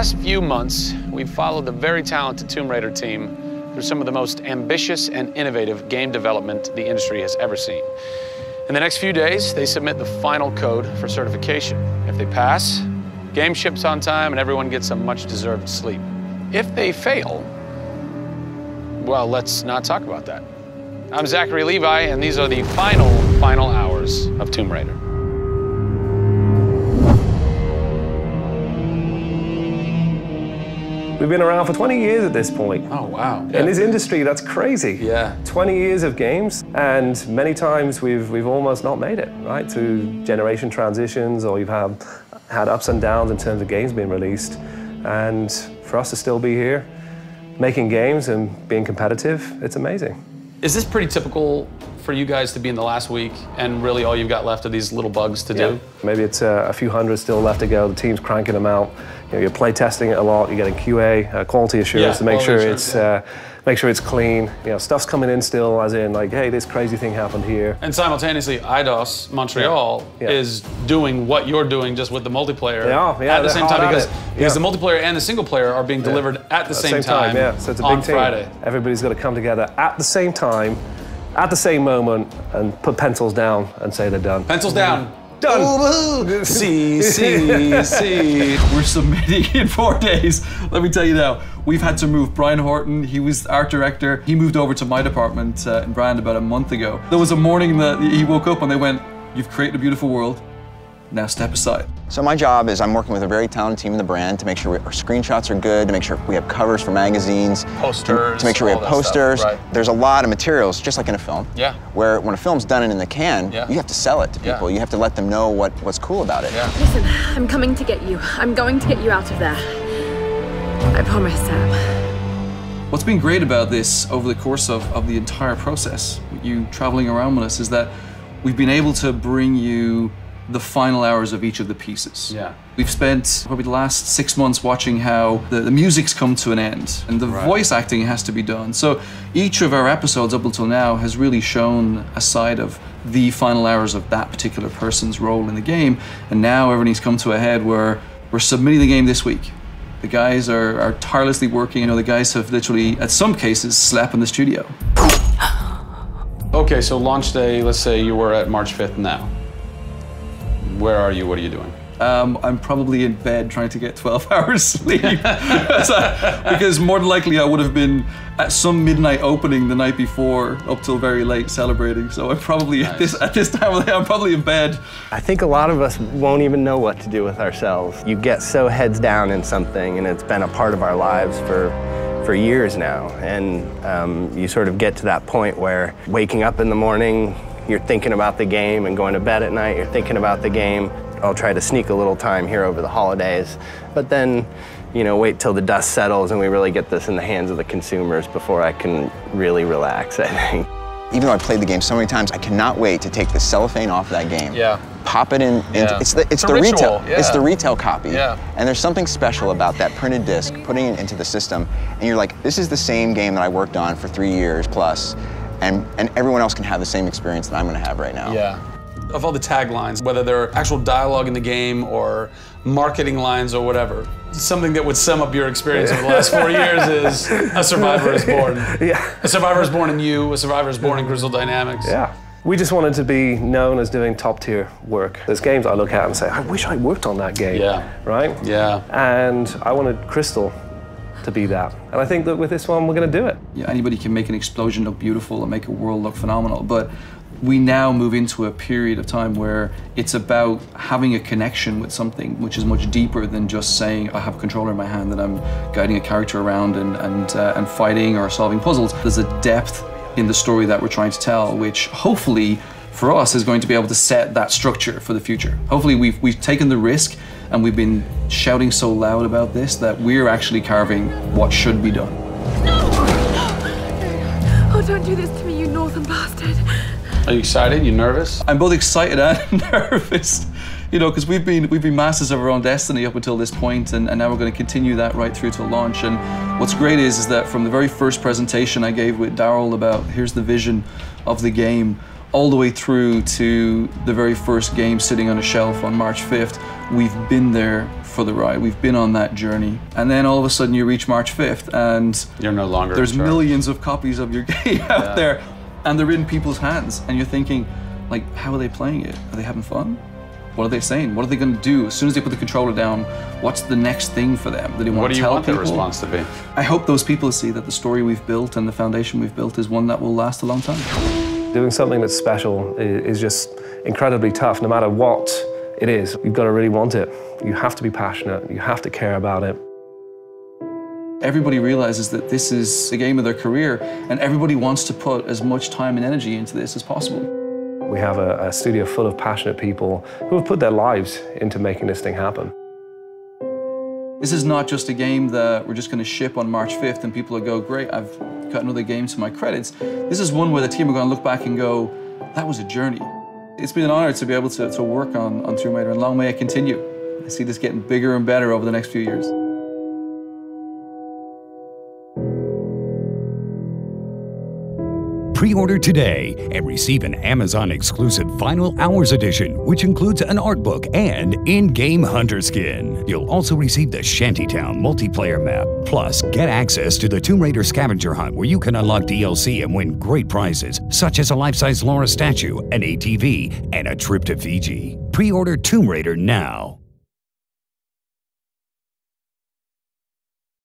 last few months, we've followed the very talented Tomb Raider team through some of the most ambitious and innovative game development the industry has ever seen. In the next few days, they submit the final code for certification. If they pass, game ships on time and everyone gets some much-deserved sleep. If they fail, well, let's not talk about that. I'm Zachary Levi, and these are the final hours of Tomb Raider. We've been around for 20 years at this point. Oh, wow. In this industry, that's crazy. Yeah. 20 years of games, and many times we've almost not made it, right? Through generation transitions, or we've had ups and downs in terms of games being released. And for us to still be here, making games and being competitive, it's amazing. Is this pretty typical for you guys to be in the last week and really all you've got left are these little bugs to do? Maybe it's a few hundred still left to go. The team's cranking them out. You know, you're play testing it a lot. You're getting QA, quality assurance, to make sure it's clean. You know, stuff's coming in still, as in like, hey, this crazy thing happened here. And simultaneously, IDOS Montreal is doing what you're doing, just with the multiplayer at the same time, because the multiplayer and the single player are being delivered at the same time. So it's a big team. Friday. Everybody's got to come together at the same time, at the same moment, and put pencils down and say they're done. Pencils down. Done. See. We're submitting in 4 days. Let me tell you now, we've had to move. Brian Horton, he was art director. He moved over to my department in Brand about a month ago. There was a morning that he woke up and they went, "You've created a beautiful world. Now step aside." So my job is I'm working with a very talented team in the brand to make sure our screenshots are good, to make sure we have covers for magazines, posters, to make sure we have posters. Right. There's a lot of materials, just like in a film. Yeah. Where when a film's done and in the can, you have to sell it to people. You have to let them know what's cool about it. Yeah. Listen, I'm coming to get you. I'm going to get you out of there. I promise, Sam. What's been great about this over the course of the entire process, you traveling around with us, is that we've been able to bring you the final hours of each of the pieces. Yeah. We've spent probably the last 6 months watching how the music's come to an end and the voice acting has to be done. So each of our episodes up until now has really shown a side of the final hours of that particular person's role in the game. And now everything's come to a head where we're submitting the game this week. The guys are tirelessly working. You know, the guys have literally, at some cases, slept in the studio. Okay, so launch day, let's say you were at March 5th now. Where are you? What are you doing? I'm probably in bed trying to get 12 hours sleep. Because more than likely I would have been at some midnight opening the night before up till very late celebrating. So I'm probably at this time of the day, I'm probably in bed. I think a lot of us won't even know what to do with ourselves. You get so heads down in something and it's been a part of our lives for years now. And you sort of get to that point where waking up in the morning, you're thinking about the game, and going to bed at night, you're thinking about the game. I'll try to sneak a little time here over the holidays, but then, you know, wait till the dust settles and we really get this in the hands of the consumers before I can really relax, I think. Even though I played the game so many times, I cannot wait to take the cellophane off that game. Yeah. Pop it in. It's the retail. It's the retail copy. Yeah. And there's something special about that printed disc, putting it into the system, and you're like, this is the same game that I worked on for 3 years plus. And everyone else can have the same experience that I'm going to have right now. Yeah. Of all the taglines, whether they're actual dialogue in the game or marketing lines or whatever, something that would sum up your experience over the last 4 years is a survivor is born. Yeah. A survivor is born in you, a survivor is born in Crystal Dynamics. Yeah. We just wanted to be known as doing top tier work. There's games I look at and say, I wish I worked on that game. Yeah. Right? Yeah. And I wanted Crystal to be that. And I think that with this one, we're going to do it. Yeah, anybody can make an explosion look beautiful and make a world look phenomenal, but we now move into a period of time where it's about having a connection with something which is much deeper than just saying, I have a controller in my hand and I'm guiding a character around and fighting or solving puzzles. There's a depth in the story that we're trying to tell, which hopefully for us is going to be able to set that structure for the future. Hopefully we've taken the risk and we've been shouting so loud about this that we're actually carving what should be done. No! Oh, don't do this to me, you northern bastard. Are you excited? You nervous? I'm both excited and nervous. You know, because we've been masters of our own destiny up until this point, and now we're going to continue that right through to launch. And what's great is that from the very first presentation I gave with Daryl about here's the vision of the game, all the way through to the very first game sitting on a shelf on March 5th, we've been there for the ride. We've been on that journey. And then all of a sudden you reach March 5th and you're no longer there's millions of copies of your game out there and they're in people's hands. And you're thinking, like, how are they playing it? Are they having fun? What are they saying? What are they going to do? As soon as they put the controller down, what's the next thing for them? Do they want to tell people? What do you want their response to be? I hope those people see that the story we've built and the foundation we've built is one that will last a long time. Doing something that's special is just incredibly tough, no matter what it is. You've got to really want it. You have to be passionate. You have to care about it. Everybody realizes that this is the game of their career, and everybody wants to put as much time and energy into this as possible. We have a studio full of passionate people who have put their lives into making this thing happen. This is not just a game that we're just going to ship on March 5th and people will go, great, I've got another game to my credits. This is one where the team are going to look back and go, that was a journey. It's been an honor to be able to work on Tomb Raider, and long may it continue. I see this getting bigger and better over the next few years. Pre-order today and receive an Amazon-exclusive Final Hours edition, which includes an art book and in-game hunter skin. You'll also receive the Shantytown multiplayer map. Plus, get access to the Tomb Raider scavenger hunt, where you can unlock DLC and win great prizes, such as a life-size Laura statue, an ATV, and a trip to Fiji. Pre-order Tomb Raider now.